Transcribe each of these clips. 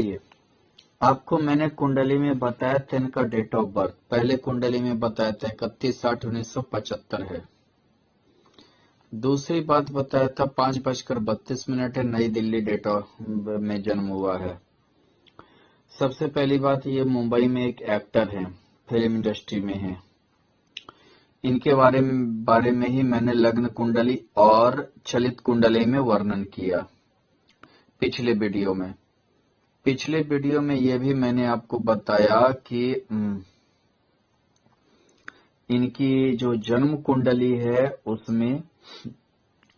ये आपको मैंने कुंडली में बताया था इनका डेट ऑफ बर्थ। पहले कुंडली में बताया था 31/8/1975 है। दूसरी बात बताया था 5:32 है, नई दिल्ली डेट ऑफ में जन्म हुआ है। सबसे पहली बात, ये मुंबई में एक एक्टर है, फिल्म इंडस्ट्री में है। इनके बारे में ही मैंने लग्न कुंडली और चलित कुंडली में वर्णन किया पिछले वीडियो में। पिछले वीडियो में ये भी मैंने आपको बताया कि इनकी जो जन्म कुंडली है उसमें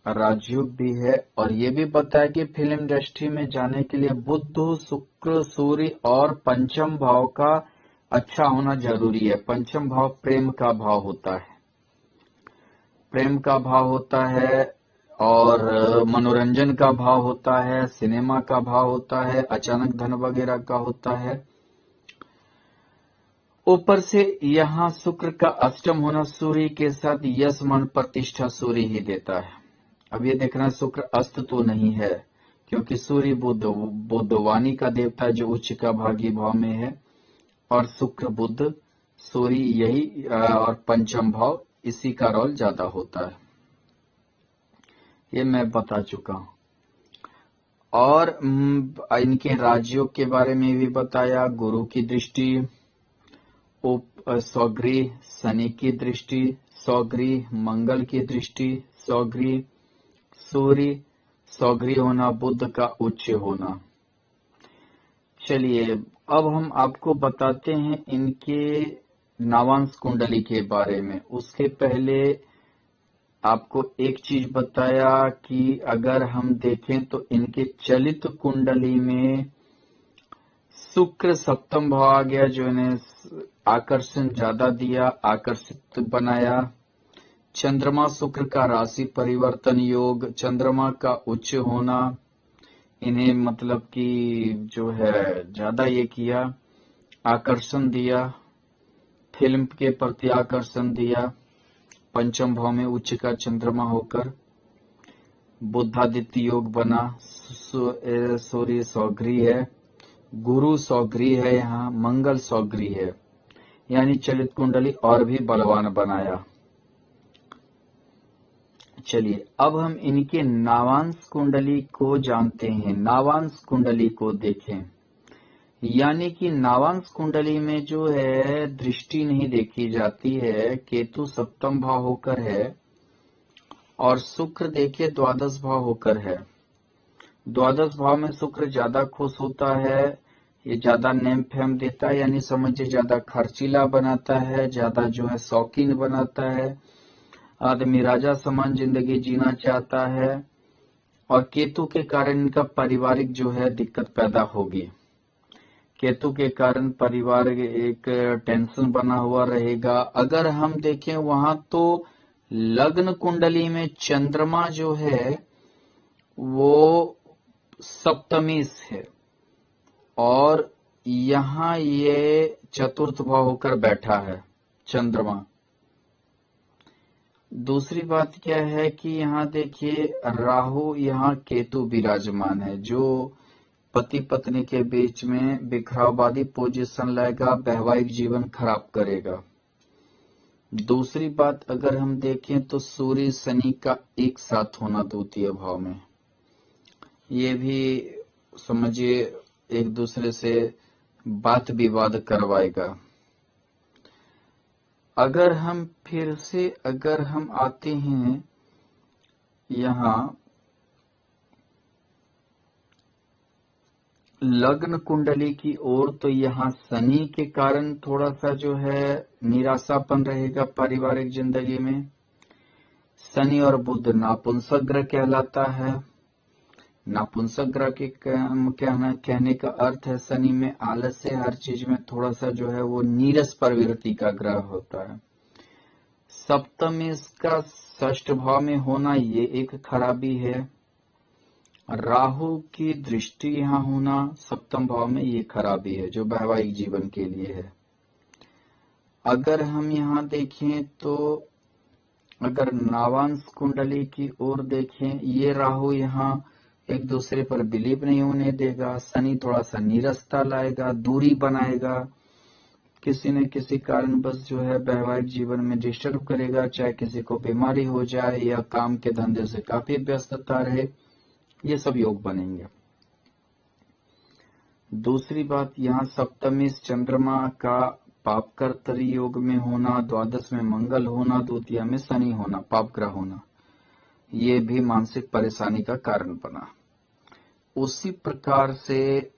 राजयोग भी है, और ये भी बताया कि फिल्म इंडस्ट्री में जाने के लिए बुध, शुक्र, सूर्य और पंचम भाव का अच्छा होना जरूरी है। पंचम भाव प्रेम का भाव होता है, प्रेम का भाव होता है, और मनोरंजन का भाव होता है, सिनेमा का भाव होता है, अचानक धन वगैरह का होता है। ऊपर से यहाँ शुक्र का अष्टम होना सूर्य के साथ यश मन प्रतिष्ठा सूर्य ही देता है। अब ये देखना, शुक्र अस्त तो नहीं है, क्योंकि सूर्य बुध वाणी का देवता जो उच्च का भागी भाव में है, और शुक्र बुध सूर्य यही और पंचम भाव इसी का रोल ज्यादा होता है। ये मैं बता चुका हूं। और इनके राजयोग के बारे में भी बताया। गुरु की दृष्टि, स्वगृह शनि की दृष्टि, स्वगृह मंगल की दृष्टि, स्वगृह सूर्य, स्वगृह होना बुध का उच्च होना। चलिए अब हम आपको बताते हैं इनके नावांश कुंडली के बारे में। उसके पहले आपको एक चीज बताया कि अगर हम देखें तो इनके चलित कुंडली में शुक्र सप्तम भाव आ गया, जो इन्हें आकर्षण ज्यादा दिया, आकर्षित बनाया। चंद्रमा शुक्र का राशि परिवर्तन योग, चंद्रमा का उच्च होना इन्हें मतलब कि जो है ज्यादा ये किया, आकर्षण दिया, फिल्म के प्रति आकर्षण दिया। पंचम भाव में उच्च का चंद्रमा होकर बुधादित्य योग बना। सूर्य स्वगृह है, गुरु स्वगृह है, यहाँ मंगल स्वगृह है, यानी चलित कुंडली और भी बलवान बनाया। चलिए अब हम इनके नावांश कुंडली को जानते हैं, नावांश कुंडली को देखें। यानी कि नावांश कुंडली में जो है दृष्टि नहीं देखी जाती है। केतु सप्तम भाव होकर है, और शुक्र देखिए द्वादश भाव होकर है। द्वादश भाव में शुक्र ज्यादा खुश होता है, ये ज्यादा नेम फेम देता है, यानी समझिए ज्यादा खर्चीला बनाता है, ज्यादा जो है शौकीन बनाता है। आदमी राजा समान जिंदगी जीना चाहता है, और केतु के कारण इनका पारिवारिक जो है दिक्कत पैदा होगी। केतु के कारण परिवार एक टेंशन बना हुआ रहेगा। अगर हम देखें वहां तो लग्न कुंडली में चंद्रमा जो है वो सप्तमी है, और यहाँ ये चतुर्थ भाव होकर बैठा है चंद्रमा। दूसरी बात क्या है कि यहाँ देखिए राहु, यहाँ केतु विराजमान है, जो पति पत्नी के बीच में बिखराववादी पोजीशन लाएगा, वैवाहिक जीवन खराब करेगा। दूसरी बात अगर हम देखें तो सूर्य शनि का एक साथ होना द्वितीय भाव में, ये भी समझिए एक दूसरे से बात विवाद करवाएगा। अगर हम फिर से आते हैं यहाँ लग्न कुंडली की ओर, तो यहाँ शनि के कारण थोड़ा सा जो है निराशापन रहेगा पारिवारिक जिंदगी में। शनि और बुध नापुंसक ग्रह कहलाता है। नापुंसक ग्रह के कहने का अर्थ है शनि में आलस्य, हर चीज में थोड़ा सा जो है वो नीरस प्रवृत्ति का ग्रह होता है। सप्तम इसका षष्ठ भाव में होना ये एक खराबी है। राहु की दृष्टि यहाँ होना सप्तम भाव में ये खराबी है, जो वैवाहिक जीवन के लिए है। अगर हम यहाँ देखें तो अगर नावांश कुंडली की ओर देखें, ये राहु यहाँ एक दूसरे पर बिलीव नहीं होने देगा। शनि थोड़ा सा नीरसता लाएगा, दूरी बनाएगा, किसी न किसी कारण बस जो है वैवाहिक जीवन में डिस्टर्ब करेगा, चाहे किसी को बीमारी हो जाए या काम के धंधे से काफी व्यस्तता रहे, ये सब योग बनेंगे। दूसरी बात, यहाँ सप्तमी चंद्रमा का पापकर्तरी योग में होना, द्वादश में मंगल होना, द्वितीय में शनि होना, पाप ग्रह होना, ये भी मानसिक परेशानी का कारण बना। उसी प्रकार से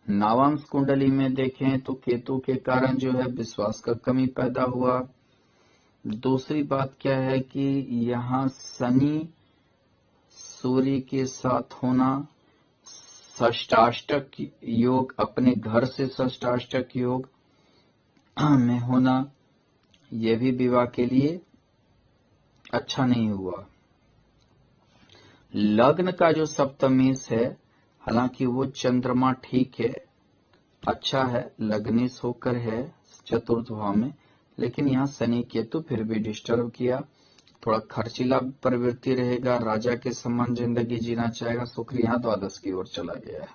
नावांश कुंडली में देखें तो केतु के कारण जो है विश्वास का कमी पैदा हुआ। दूसरी बात क्या है कि यहाँ शनि सूर्य के साथ होना, षष्टाष्टक योग, अपने घर से षष्टाष्टक योग में होना, यह भी विवाह के लिए अच्छा नहीं हुआ। लग्न का जो सप्तमेश है, हालांकि वो चंद्रमा ठीक है, अच्छा है, लग्नेश होकर है चतुर्थ भाव में, लेकिन यहाँ शनि केतु फिर भी डिस्टर्ब किया। थोड़ा खर्चीला प्रवृत्ति रहेगा, राजा के समान जिंदगी जीना चाहेगा। शुक्र यहाँ द्वादश की ओर चला गया है,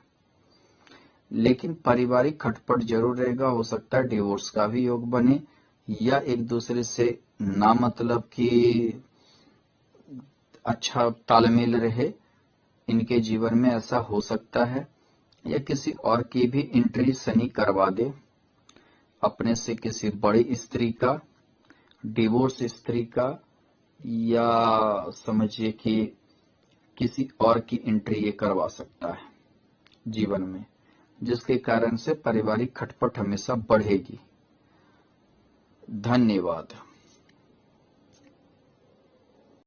लेकिन पारिवारिक खटपट जरूर रहेगा। हो सकता है डिवोर्स का भी योग बने, या एक दूसरे से ना मतलब कि अच्छा तालमेल रहे इनके जीवन में, ऐसा हो सकता है। या किसी और की भी एंट्री शनि करवा दे, अपने से किसी बड़ी स्त्री का, डिवोर्स स्त्री का, या समझिए कि किसी और की एंट्री ये करवा सकता है जीवन में, जिसके कारण से पारिवारिक खटपट हमेशा बढ़ेगी। धन्यवाद।